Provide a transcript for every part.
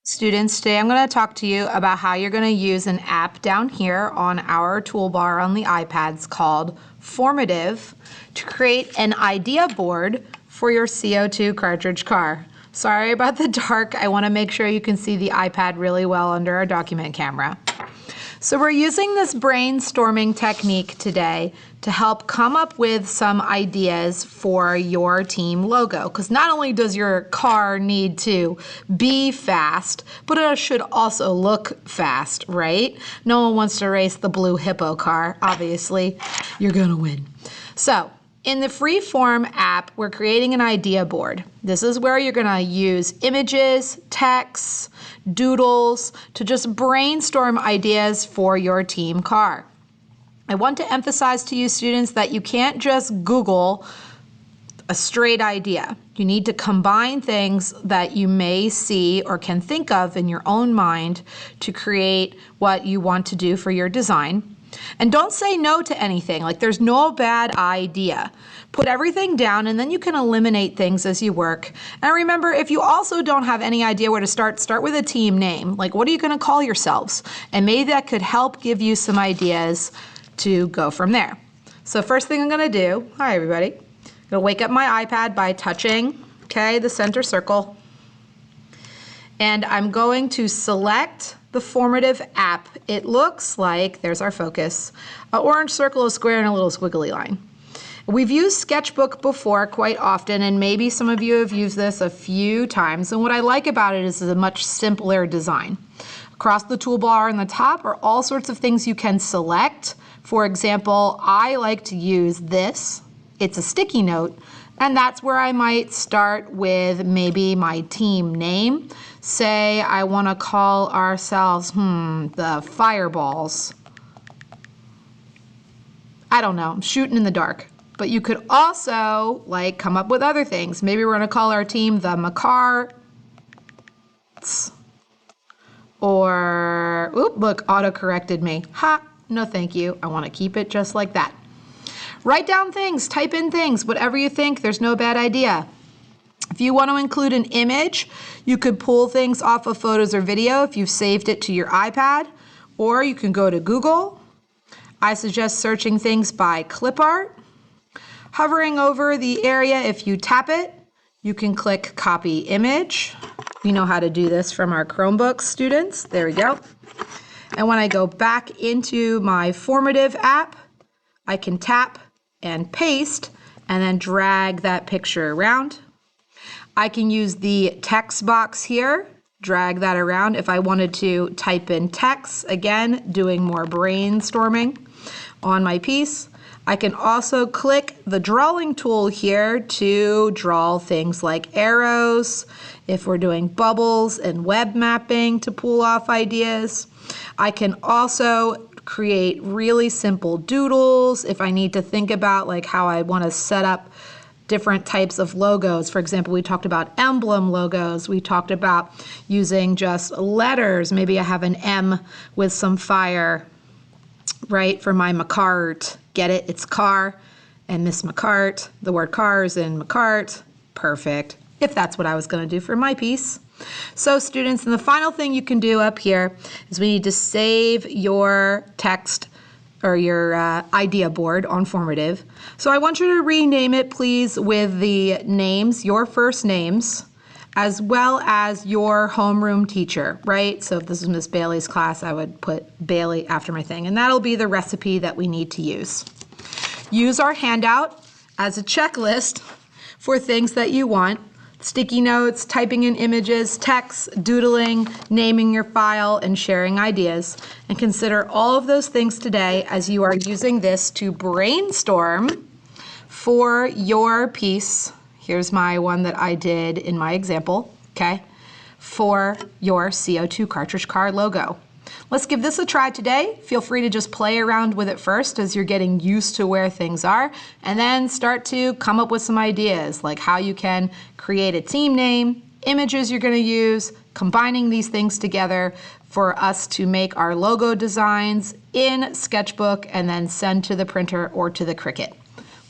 Students, today I'm going to talk to you about how you're going to use an app down here on our toolbar on the iPads called Formative to create an idea board for your CO2 cartridge car. Sorry about the dark. I want to make sure you can see the iPad really well under our document camera. So we're using this brainstorming technique today to help come up with some ideas for your team logo. Because not only does your car need to be fast, but it should also look fast, right? No one wants to race the blue hippo car. Obviously, you're gonna win. So, in the Freeform app, we're creating an idea board. This is where you're gonna use images, texts, doodles to just brainstorm ideas for your team car. I want to emphasize to you students that you can't just Google a straight idea. You need to combine things that you may see or can think of in your own mind to create what you want to do for your design. And don't say no to anything, like there's no bad idea. Put everything down and then you can eliminate things as you work. And remember, if you also don't have any idea where to start with a team name. Like, what are you gonna call yourselves? And maybe that could help give you some ideas to go from there. So first thing I'm gonna do, hi everybody. I'm gonna wake up my iPad by touching, the center circle. And I'm going to select the Formative app. It looks like, there's our focus, an orange circle, a square, and a little squiggly line. We've used Sketchbook before quite often, and maybe some of you have used this a few times, and what I like about it is it's a much simpler design. Across the toolbar on the top are all sorts of things you can select. For example, I like to use this. It's a sticky note, and that's where I might start with maybe my team name. Say I want to call ourselves, the Fireballs. I don't know, I'm shooting in the dark. But you could also come up with other things. Maybe we're going to call our team the Macar. Or, look, auto-corrected me. Ha, no thank you. I want to keep it just like that. Write down things, type in things, whatever you think, there's no bad idea. If you want to include an image, you could pull things off of photos or video if you've saved it to your iPad, or you can go to Google. I suggest searching things by clip art. Hovering over the area, if you tap it, you can click copy image. You know how to do this from our Chromebooks, students. There we go. And when I go back into my Formative app, I can tap and paste and then drag that picture around. I can use the text box here, drag that around if I wanted to type in text, again, doing more brainstorming on my piece. I can also click the drawing tool here to draw things like arrows, if we're doing bubbles and web mapping to pull off ideas. I can also create really simple doodles if I need to think about how I want to set up different types of logos. For example, we talked about emblem logos. We talked about using just letters. Maybe I have an M with some fire, right, for my McCart. Get it? It's car and Miss McCart. The word car is in McCart. Perfect. If that's what I was going to do for my piece. So students, and the final thing you can do up here is we need to save your text or your idea board on Formative. So I want you to rename it, please, with the names, your first names, as well as your homeroom teacher, right? So if this is Miss Bailey's class, I would put Bailey after my thing, and that'll be the recipe that we need to use. Use our handout as a checklist for things that you want. Sticky notes, typing in images, text, doodling, naming your file, and sharing ideas. And consider all of those things today as you are using this to brainstorm for your piece. Here's my one that I did in my example, for your CO2 cartridge car logo. Let's give this a try today. Feel free to just play around with it first as you're getting used to where things are, and then start to come up with some ideas like how you can create a team name, images you're going to use, combining these things together for us to make our logo designs in Sketchbook and then send to the printer or to the Cricut.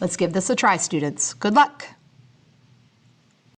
Let's give this a try, students. Good luck.